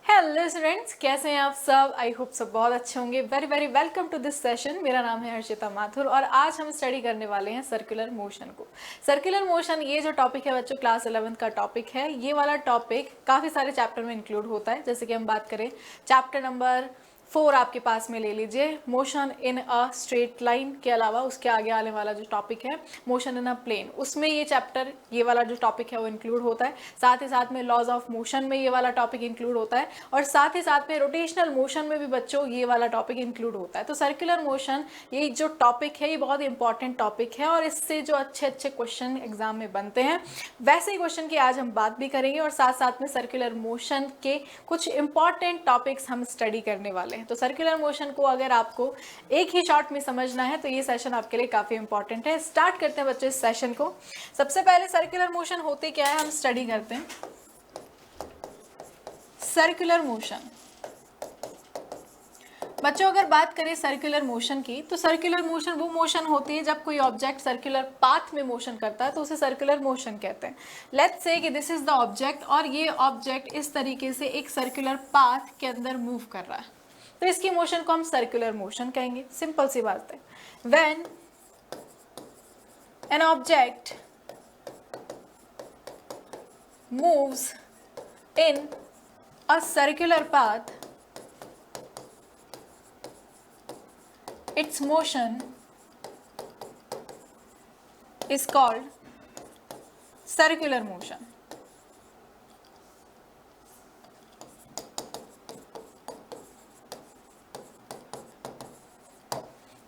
Hello students, कैसे हैं आप सब। आई होप सब बहुत अच्छे होंगे। Very very welcome to this session. मेरा नाम है हर्षिता माथुर और आज हम स्टडी करने वाले हैं सर्कुलर मोशन को। सर्कुलर मोशन ये जो टॉपिक है बच्चों, क्लास 11th का टॉपिक है। ये वाला टॉपिक काफ़ी सारे चैप्टर में इंक्लूड होता है। जैसे कि हम बात करें चैप्टर नंबर 4 आपके पास में ले लीजिए, motion in a straight line के अलावा उसके आगे आने वाला जो टॉपिक है मोशन इन अ प्लेन, उसमें ये चैप्टर, ये वाला जो टॉपिक है वो इंक्लूड होता है। साथ ही साथ में लॉज ऑफ मोशन में ये वाला टॉपिक इंक्लूड होता है और साथ ही साथ में रोटेशनल मोशन में भी बच्चों ये वाला टॉपिक इंक्लूड होता है। तो सर्कुलर मोशन ये जो टॉपिक है ये बहुत इंपॉर्टेंट टॉपिक है और इससे जो अच्छे अच्छे क्वेश्चन एग्जाम में बनते हैं वैसे ही क्वेश्चन की आज हम बात भी करेंगे और साथ साथ में सर्कुलर मोशन के कुछ इंपॉर्टेंट टॉपिक्स हम स्टडी करने वाले हैं। तो सर्कुलर मोशन को अगर आपको एक ही शॉट में समझना है तो ये सेशन आपके लिए काफी इंपॉर्टेंट है। स्टार्ट करते हैं बच्चों इस सेशन को। सबसे पहले सर्कुलर मोशन होते क्या है हम स्टडी करते हैं। सर्कुलर मोशन बच्चों, अगर बात करें सर्कुलर मोशन की तो सर्कुलर मोशन वो मोशन होती है जब कोई ऑब्जेक्ट सर्कुलर पाथ में मोशन करता है तो उसे सर्कुलर मोशन कहते हैं। लेट्स से कि दिस इज द ऑब्जेक्ट और ये ऑब्जेक्ट इस तरीके से एक सर्कुलर पाथ के अंदर मूव कर रहा है तो इसकी मोशन को हम सर्कुलर मोशन कहेंगे। सिंपल सी बात है। When an object moves in a circular path, its motion is called circular motion.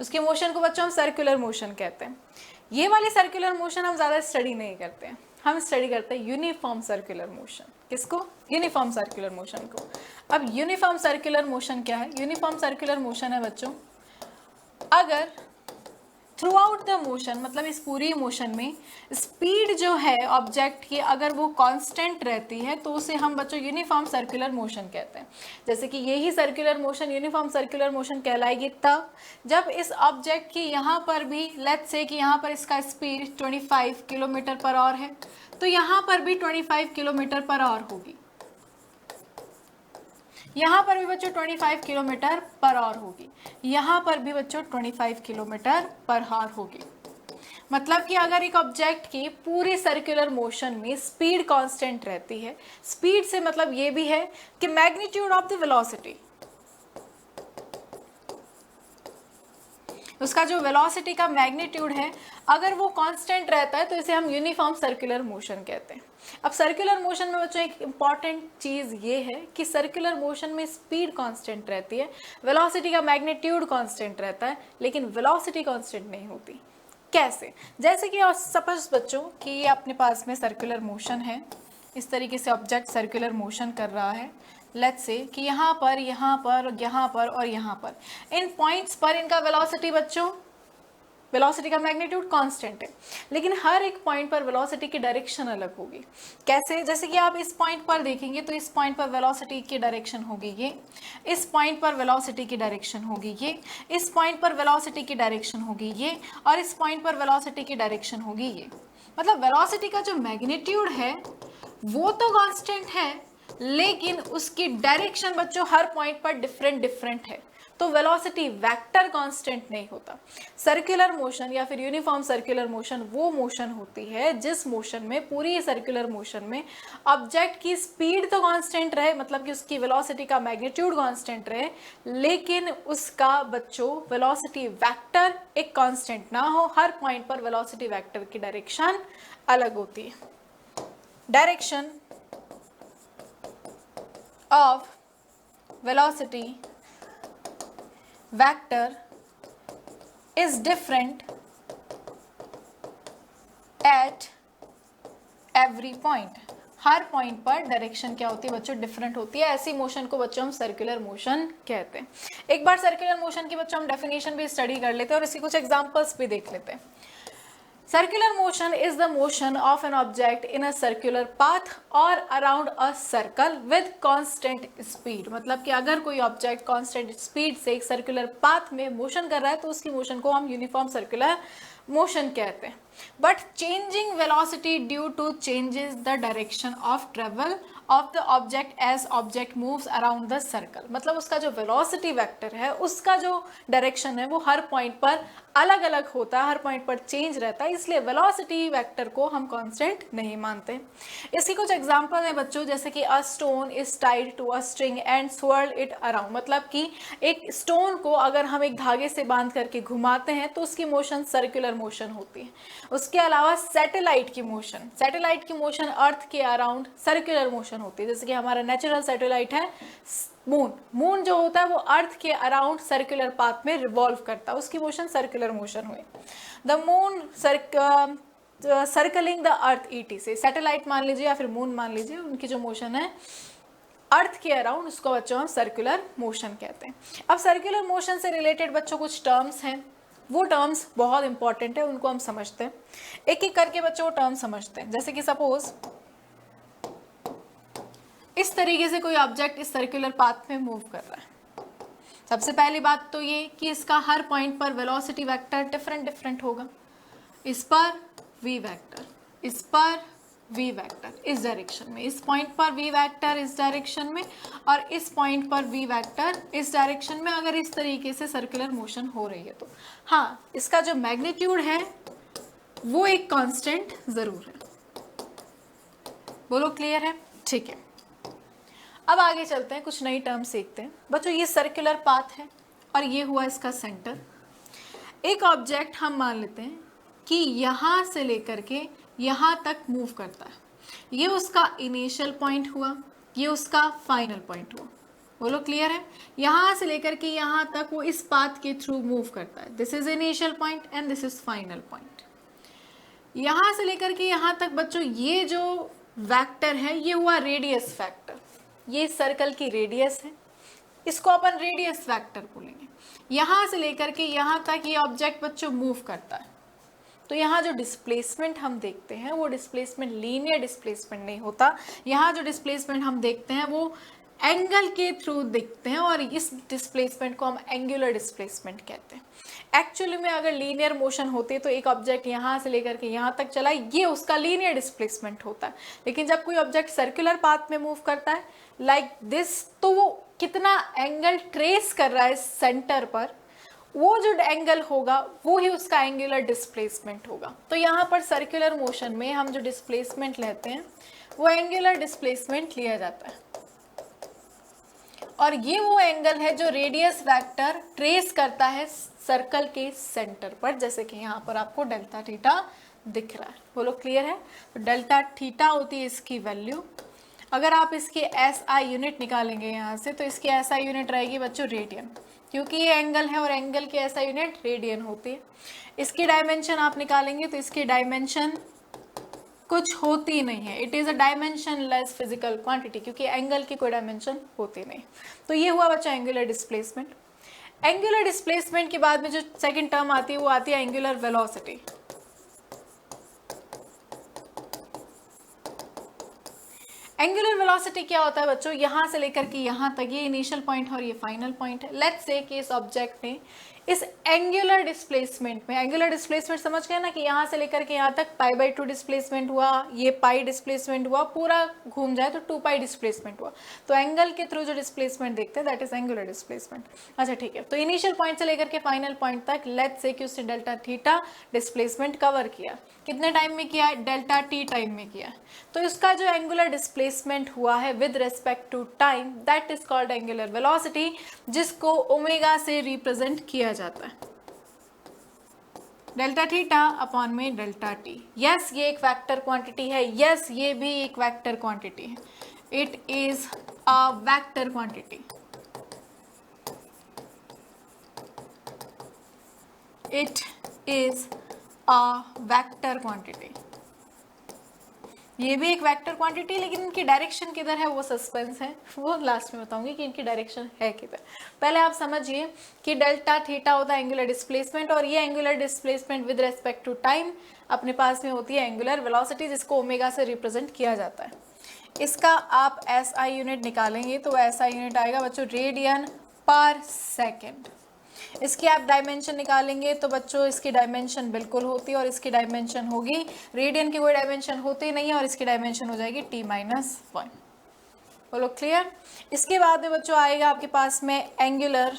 उसके मोशन को बच्चों हम सर्कुलर मोशन कहते हैं। ये वाली सर्कुलर मोशन हम ज़्यादा स्टडी नहीं करते हैं, हम स्टडी करते हैं यूनिफॉर्म सर्कुलर मोशन। किसको? यूनिफॉर्म सर्कुलर मोशन को। अब यूनिफॉर्म सर्कुलर मोशन क्या है? यूनिफॉर्म सर्कुलर मोशन है बच्चों अगर थ्रू आउट द मोशन, मतलब इस पूरी मोशन में स्पीड जो है ऑब्जेक्ट की अगर वो कांस्टेंट रहती है तो उसे हम बच्चों यूनिफॉर्म सर्कुलर मोशन कहते हैं। जैसे कि यही circular motion uniform circular motion कहलाएगी तब जब इस ऑब्जेक्ट की यहाँ पर भी, लेट्स से कि यहाँ पर इसका स्पीड 25 किलोमीटर पर आवर है तो यहाँ पर भी 25 किलोमीटर पर आवर होगी, यहाँ पर भी बच्चों 25 किलोमीटर पर आवर होगी, यहाँ पर भी बच्चों 25 किलोमीटर पर आवर होगी। मतलब कि अगर एक ऑब्जेक्ट की पूरी सर्कुलर मोशन में स्पीड कांस्टेंट रहती है, स्पीड से मतलब ये भी है कि मैग्नीट्यूड ऑफ द वेलोसिटी, उसका जो वेलोसिटी का मैग्नीट्यूड है अगर वो कांस्टेंट रहता है तो इसे हम यूनिफॉर्म सर्कुलर मोशन कहते हैं। अब सर्कुलर मोशन में बच्चों एक इंपॉर्टेंट चीज ये है कि सर्कुलर मोशन में स्पीड कांस्टेंट रहती है, वेलोसिटी का मैग्नीट्यूड कांस्टेंट रहता है, लेकिन वेलोसिटी कांस्टेंट नहीं होती। कैसे? जैसे कि सपोज बच्चों कि ये अपने पास में सर्कुलर मोशन है, इस तरीके से ऑब्जेक्ट सर्कुलर मोशन कर रहा है। लेट्स से कि यहाँ पर, यहाँ पर, यहाँ पर और यहाँ पर, इन पॉइंट्स पर इनका वेलोसिटी बच्चों, वेलोसिटी का मैग्नीट्यूड कांस्टेंट है, लेकिन हर एक पॉइंट पर वेलोसिटी की डायरेक्शन अलग होगी। कैसे? जैसे कि आप इस पॉइंट पर देखेंगे तो इस पॉइंट पर वेलोसिटी की डायरेक्शन होगी ये, इस पॉइंट पर वेलोसिटी की डायरेक्शन होगी ये, इस पॉइंट पर वेलोसिटी की डायरेक्शन होगी ये और इस पॉइंट पर वेलोसिटी की डायरेक्शन होगी ये। मतलब वेलोसिटी का जो मैग्नीट्यूड है वो तो कांस्टेंट है लेकिन उसकी डायरेक्शन बच्चों हर पॉइंट पर डिफरेंट डिफरेंट है, तो वेलोसिटी वेक्टर कांस्टेंट नहीं होता। सर्कुलर मोशन या फिर यूनिफॉर्म सर्कुलर मोशन वो मोशन होती है जिस मोशन में, पूरी सर्कुलर मोशन में ऑब्जेक्ट की स्पीड तो कांस्टेंट रहे, मतलब कि उसकी वेलोसिटी का मैग्नीट्यूड कांस्टेंट रहे, लेकिन उसका बच्चों वेलोसिटी वेक्टर एक कांस्टेंट ना हो, हर पॉइंट पर वेलोसिटी वेक्टर की डायरेक्शन अलग होती है। Direction of velocity vector is different at every point। Her point पर डायरेक्शन क्या होती है बच्चों? डिफरेंट होती है। ऐसी मोशन को बच्चों हम सर्कुलर मोशन कहते हैं। एक बार सर्कुलर मोशन की बच्चों हम डेफिनेशन भी स्टडी कर लेते हैं और इसकी कुछ एग्जांपल्स भी देख लेते हैं। Circular motion is the motion of an object in a circular path or around a circle with constant speed। मतलब कि अगर कोई ऑब्जेक्ट कांस्टेंट स्पीड से एक सर्कुलर पाथ में मोशन कर रहा है तो उसकी मोशन को हम यूनिफॉर्म सर्कुलर मोशन कहते हैं। But changing velocity due to changes the direction of travel of the object as object moves around the circle. मतलब उसका जो वेलोसिटी वेक्टर है उसका जो डायरेक्शन है वो हर पॉइंट पर अलग अलग होता है, हर पॉइंट पर चेंज रहता है, इसलिए वेलोसिटी वेक्टर को हम कांस्टेंट नहीं मानते। इसकी कुछ एग्जांपल है बच्चों, जैसे कि a stone is tied to a string and swirl it around. मतलब कि एक स्टोन को अगर हम एक धागे से बांध करके घुमाते हैं तो उसकी मोशन सर्कुलर मोशन होती है। उसके अलावा सैटेलाइट की मोशन अर्थ के अराउंड सर्कुलर मोशन होती है। जैसे कि हमारा नेचुरल सैटेलाइट है मून जो होता है वो अर्थ के अराउंड सर्कुलर पाथ में रिवॉल्व करता है, उसकी मोशन सर्कुलर मोशन हुई। The moon circling the earth ET से, सैटेलाइट मान लीजिए या फिर मून मान लीजिए, उनकी जो मोशन है अर्थ के अराउंड उसको बच्चों हम सर्कुलर मोशन कहते हैं। अब सर्कुलर मोशन से रिलेटेड बच्चों कुछ टर्म्स हैं, वो टर्म्स बहुत इंपॉर्टेंट है, उनको हम समझते हैं। एक एक करके बच्चों वो टर्म समझते हैं। जैसे कि सपोज इस तरीके से कोई ऑब्जेक्ट इस सर्कुलर पाथ में मूव कर रहा है। सबसे पहली बात तो ये कि इसका हर पॉइंट पर वेलोसिटी वेक्टर डिफरेंट होगा। इस पर v वेक्टर, इस पर v वेक्टर इस डायरेक्शन में, इस पॉइंट पर v वेक्टर इस डायरेक्शन में, और इस पॉइंट पर v वेक्टर इस डायरेक्शन में। अगर इस तरीके से सर्कुलर मोशन हो रही है तो हाँ, इसका जो मैग्नीट्यूड है वो एक कांस्टेंट जरूर है। बोलो क्लियर है? ठीक है, अब आगे चलते हैं, कुछ नई टर्म सीखते हैं बच्चों। ये सर्कुलर पाथ है और ये हुआ इसका सेंटर। एक ऑब्जेक्ट हम मान लेते हैं कि यहाँ से लेकर के यहाँ तक मूव करता है। ये उसका इनिशियल पॉइंट हुआ, ये उसका फाइनल पॉइंट हुआ। बोलो क्लियर है? यहाँ से लेकर के यहाँ तक वो इस पाथ के थ्रू मूव करता है। This is initial point and this is final point. यहाँ से लेकर के यहाँ तक बच्चों ये जो वेक्टर है ये हुआ रेडियस फैक्टर। ये सर्कल की रेडियस है, इसको अपन रेडियस वेक्टर बोलेंगे। यहाँ से लेकर के यहाँ तक ये ऑब्जेक्ट बच्चों मूव करता है, तो यहाँ जो डिस्प्लेसमेंट हम देखते हैं वो डिस्प्लेसमेंट लीनियर डिस्प्लेसमेंट नहीं होता। यहाँ जो डिस्प्लेसमेंट हम देखते हैं वो एंगल के थ्रू देखते हैं और इस डिस्प्लेसमेंट को हम एंगुलर डिस्प्लेसमेंट कहते हैं। एक्चुअली में अगर लीनियर मोशन होती तो एक ऑब्जेक्ट यहाँ से लेकर के यहाँ तक चला, ये उसका लीनियर डिस्प्लेसमेंट होता है। लेकिन जब कोई ऑब्जेक्ट सर्कुलर पाथ में मूव करता है लाइक दिस, तो वो कितना एंगल ट्रेस कर रहा है सेंटर पर, वो जो एंगल होगा वो ही उसका एंगुलर डिस्प्लेसमेंट होगा। तो यहाँ पर सर्कुलर मोशन में हम जो डिस्प्लेसमेंट लेते हैं वो एंगुलर डिस्प्लेसमेंट लिया जाता है, और ये वो एंगल है जो रेडियस वेक्टर ट्रेस करता है सर्कल के सेंटर पर, जैसे कि यहाँ पर आपको डेल्टा थीटा दिख रहा है। बोलो क्लियर है? तो डेल्टा थीटा होती है इसकी वैल्यू। अगर आप इसकी SI यूनिट निकालेंगे यहाँ से तो इसकी SI यूनिट रहेगी बच्चों रेडियन, क्योंकि ये एंगल है और एंगल की SI यूनिट रेडियन होती है। इसकी डायमेंशन आप निकालेंगे तो इसकी डायमेंशन कुछ होती नहीं है, it is a dimension less physical quantity, क्योंकि एंगल की कोई डायमेंशन होती नहीं। तो ये हुआ बच्चा एंगुलर डिस्प्लेसमेंट। एंगुलर डिस्प्लेसमेंट के बाद में जो सेकंड टर्म आती है वो आती है एंगुलर वेलोसिटी। एंगुलर वेलोसिटी क्या होता है बच्चों? यहाँ से लेकर के यहाँ तक, ये इनिशियल पॉइंट है और ये फाइनल पॉइंट है। लेट्स से कि इस ऑब्जेक्ट ने इस एंगुलर डिस्प्लेसमेंट में, एंगुलर डिस्प्लेसमेंट समझ गए ना कि यहाँ से लेकर के यहाँ तक π/2 डिस्प्लेसमेंट हुआ, ये पाई डिस्प्लेसमेंट हुआ, पूरा घूम जाए तो 2π डिस्प्लेसमेंट हुआ। तो एंगल के थ्रू जो डिस्प्लेसमेंट देखते हैं दैट इज एंगुलर डिस्प्लेसमेंट। अच्छा ठीक है, तो इनिशियल पॉइंट से लेकर के फाइनल पॉइंट तक लेट्स से कि उसने डेल्टा थीटा डिस्प्लेसमेंट कवर किया। कितने टाइम में किया? डेल्टा टी टाइम में किया। तो इसका जो एंगुलर डिस्प्लेसमेंट हुआ है with respect to time that is called angular velocity, जिसको ओमेगा से रिप्रेजेंट किया जाता है, डेल्टा थीटा अपॉन में डेल्टा टी। यस ये एक वेक्टर क्वांटिटी है, यस ये भी एक वेक्टर क्वांटिटी है, it is a vector quantity, it is a vector quantity. ये भी एक वेक्टर क्वांटिटी, लेकिन इनकी डायरेक्शन किधर है वो सस्पेंस है, वो लास्ट में बताऊंगी कि इनकी डायरेक्शन है किधर। पहले आप समझिए कि डेल्टा थीटा होता है एंगुलर डिस्प्लेसमेंट, और ये angular displacement with respect to time अपने पास में होती है एंगुलर वेलोसिटी, जिसको ओमेगा से रिप्रेजेंट किया जाता है। इसका आप SI यूनिट निकालेंगे तो SI यूनिट आएगा बच्चों रेडियन पर सेकेंड। इसकी आप डायमेंशन निकालेंगे तो बच्चों इसकी डायमेंशन बिल्कुल होती है, और इसकी डायमेंशन होगी, रेडियन की कोई डायमेंशन होती नहीं है, और इसकी डायमेंशन हो जाएगी T-1। बोलो क्लियर। इसके बाद में बच्चों आएगा आपके पास में एंगुलर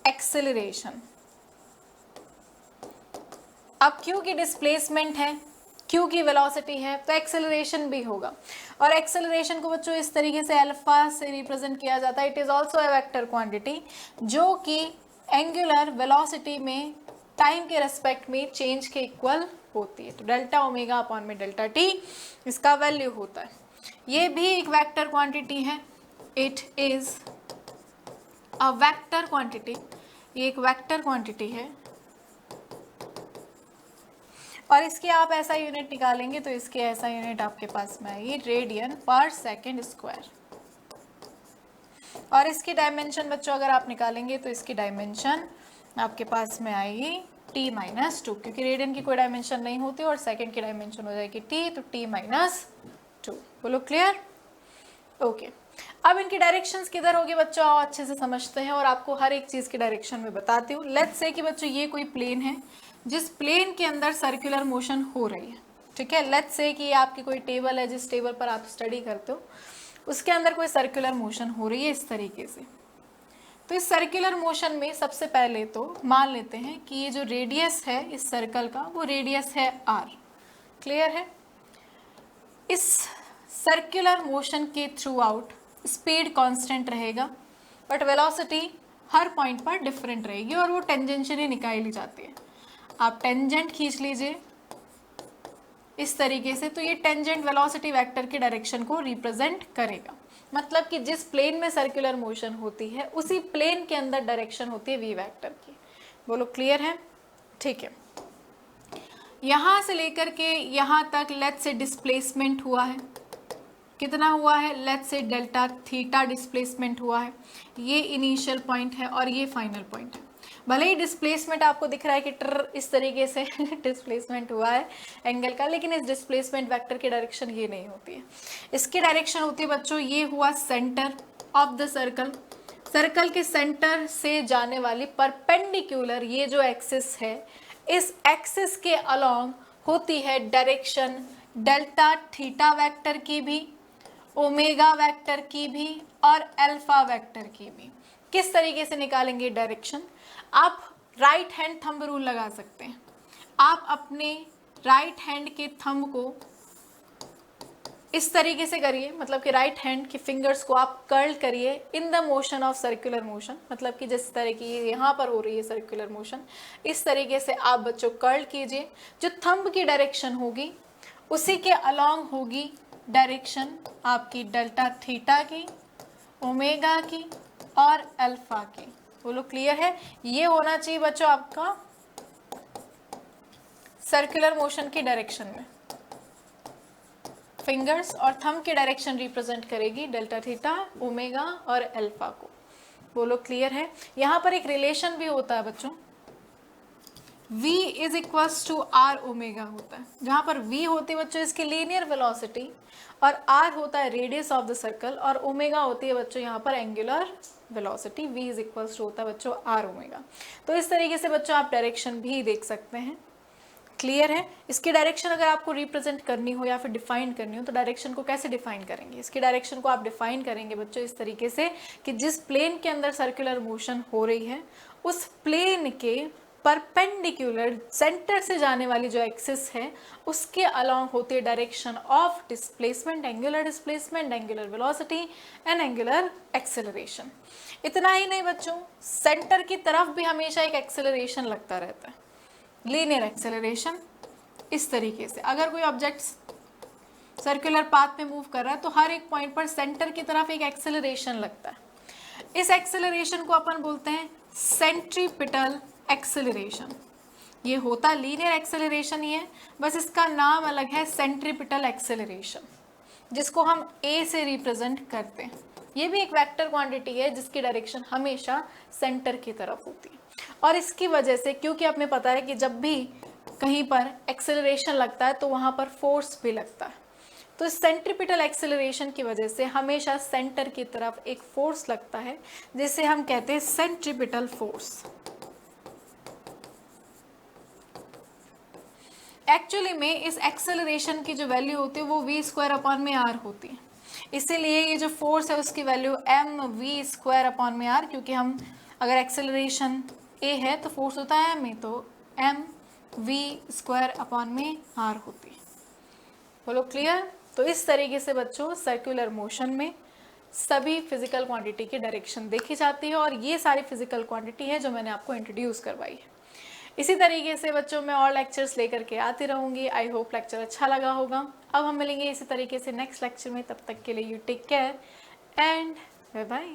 एक्सेलरेशन। अब क्यू की डिस्प्लेसमेंट है, क्यू की वेलोसिटी है, तो एक्सेलरेशन भी होगा। और एक्सेलरेशन को बच्चों इस तरीके से अल्फा से रिप्रेजेंट किया जाता है। It is also a vector quantity जो कि एंगुलर वेलोसिटी में टाइम के रेस्पेक्ट में चेंज के इक्वल होती है। तो डेल्टा ओमेगा अपॉन में डेल्टा टी इसका वैल्यू होता है। ये भी एक वेक्टर क्वांटिटी है। It is a vector quantity, ये एक वेक्टर क्वांटिटी है। और इसके आप ऐसा यूनिट निकालेंगे तो इसके ऐसा यूनिट आपके पास में आएगी रेडियन पर सेकेंड स्क्वायर। और इसकी डायमेंशन बच्चों अगर आप निकालेंगे तो इसकी डायमेंशन आपके पास में आएगी t-2, क्योंकि रेडियन की कोई डायमेंशन नहीं होती और सेकेंड की डायमेंशन हो जाएगी t, तो t-2। बोलो क्लियर। ओके, अब इनकी डायरेक्शंस किधर होगी बच्चों आओ अच्छे से समझते हैं और आपको हर एक चीज की डायरेक्शन में बताती हूँ। लेट्स से कि बच्चों ये कोई प्लेन है जिस प्लेन के अंदर सर्कुलर मोशन हो रही है, ठीक है। लेट्स से कि ये आपकी कोई टेबल है, जिस टेबल पर आप स्टडी करते हो उसके अंदर कोई सर्कुलर मोशन हो रही है इस तरीके से। तो इस सर्कुलर मोशन में सबसे पहले तो मान लेते हैं कि ये जो रेडियस है इस सर्कल का वो रेडियस है r। क्लियर है। इस सर्कुलर मोशन के थ्रू आउट स्पीड कांस्टेंट रहेगा बट वेलोसिटी हर पॉइंट पर डिफरेंट रहेगी और वो टेंजेंशियली निकाली जाती है। आप टेंजेंट खींच लीजिए इस तरीके से, तो ये टेंजेंट वेलोसिटी वेक्टर की डायरेक्शन को रिप्रेजेंट करेगा। मतलब कि जिस प्लेन में सर्कुलर मोशन होती है उसी प्लेन के अंदर डायरेक्शन होती है वी वेक्टर की। बोलो क्लियर है, ठीक है। यहां से लेकर के यहां तक लेट्स से डिस्प्लेसमेंट हुआ है, कितना हुआ है, let's say delta theta displacement हुआ है। ये इनिशियल पॉइंट है और ये फाइनल पॉइंट है। भले ही डिस्प्लेसमेंट आपको दिख रहा है कि टर इस तरीके से डिस्प्लेसमेंट हुआ है एंगल का, लेकिन इस डिस्प्लेसमेंट वेक्टर की डायरेक्शन ये नहीं होती है। इसकी डायरेक्शन होती है बच्चों, ये हुआ centre of the circle, circle के सेंटर से जाने वाली परपेंडिकुलर ये जो एक्सिस है इस एक्सिस के अलोंग होती है डायरेक्शन डेल्टा थीटा वेक्टर की भी, ओमेगा वेक्टर की भी और अल्फा वेक्टर की भी। किस तरीके से निकालेंगे डायरेक्शन, आप राइट हैंड थंब रूल लगा सकते हैं। आप अपने राइट हैंड के थंब को इस तरीके से करिए, मतलब कि राइट हैंड की फिंगर्स को आप कर्ल करिए in the motion of circular motion, मतलब कि जिस तरह की यहाँ पर हो रही है सर्कुलर मोशन इस तरीके से आप बच्चों कर्ल कीजिए। जो थंब की डायरेक्शन होगी उसी के अलोंग होगी डायरेक्शन आपकी डेल्टा थीटा की, ओमेगा की और अल्फा की। बोलो क्लियर है। ये होना चाहिए बच्चों आपका सर्कुलर मोशन की डायरेक्शन में। फिंगर्स और थंब की डायरेक्शन रिप्रेजेंट करेगी डेल्टा थीटा, ओमेगा और अल्फा को। बोलो क्लियर है। यहाँ पर एक रिलेशन भी होता है बच्चों, v is equals to r omega होता है, जहाँ पर v होती है बच्चों इसकी लीनियर वेलोसिटी और r होता है रेडियस ऑफ द सर्कल और ओमेगा होती है बच्चों यहाँ पर angular velocity. v is equals to होता है बच्चों r ओमेगा। तो इस तरीके से बच्चों आप डायरेक्शन भी देख सकते हैं। क्लियर है। इसकी डायरेक्शन अगर आपको रिप्रेजेंट करनी हो या फिर डिफाइन करनी हो तो डायरेक्शन को कैसे डिफाइन करेंगे, इसकी डायरेक्शन को आप डिफाइन करेंगे बच्चों इस तरीके से कि जिस प्लेन के अंदर सर्कुलर मोशन हो रही है उस प्लेन के परपेंडिकुलर सेंटर से जाने वाली जो एक्सिस है उसके अलोंग होती है direction of displacement, angular displacement, angular velocity and angular acceleration. इतना ही नहीं बच्चों, सेंटर की तरफ भी हमेशा एक एक्सेलरेशन लगता रहता है, लीनियर एक्सेलरेशन। इस तरीके से अगर कोई ऑब्जेक्ट सर्कुलर पाथ में मूव कर रहा है तो हर एक पॉइंट पर सेंटर की तरफ एक एक्सेलरेशन लगता है। इस एक्सेलरेशन को अपन बोलते हैं सेंट्रीपिटल एक्सेलरेशन। ये होता लीनियर एक्सेलरेशन ही है, बस इसका नाम अलग है सेंट्रीपिटल एक्सेलरेशन, जिसको हम ए से रिप्रेजेंट करते हैं। ये भी एक वेक्टर क्वांटिटी है जिसकी डायरेक्शन हमेशा सेंटर की तरफ होती है। और इसकी वजह से, क्योंकि हमें पता है कि जब भी कहीं पर एक्सेलरेशन लगता है तो वहां पर फोर्स भी लगता है, तो सेंट्रीपिटल एक्सेलरेशन की वजह से हमेशा सेंटर की तरफ एक फोर्स लगता है जिसे हम कहते हैं सेंट्रीपिटल फोर्स। एक्चुअली में इस एक्सेलरेशन की जो वैल्यू होती है वो v² अपॉन में r होती है। इसीलिए ये जो फोर्स है उसकी value m v square upon में आर, क्योंकि हम अगर एक्सेलरेशन ए है तो फोर्स होता है एम ए, तो एम वी स्क्वायर अपॉन में आर होती है। बोलो क्लियर। तो इस तरीके से बच्चों सर्कुलर मोशन में सभी फिजिकल क्वांटिटी की डायरेक्शन देखी जाती है, और ये सारी फिजिकल क्वांटिटी है जो मैंने आपको इंट्रोड्यूस करवाई है। इसी तरीके से बच्चों मैं और लेक्चर्स लेकर के आती रहूँगी। आई होप लेक्चर अच्छा लगा होगा। अब हम मिलेंगे इसी तरीके से नेक्स्ट लेक्चर में, तब तक के लिए you take care and bye bye.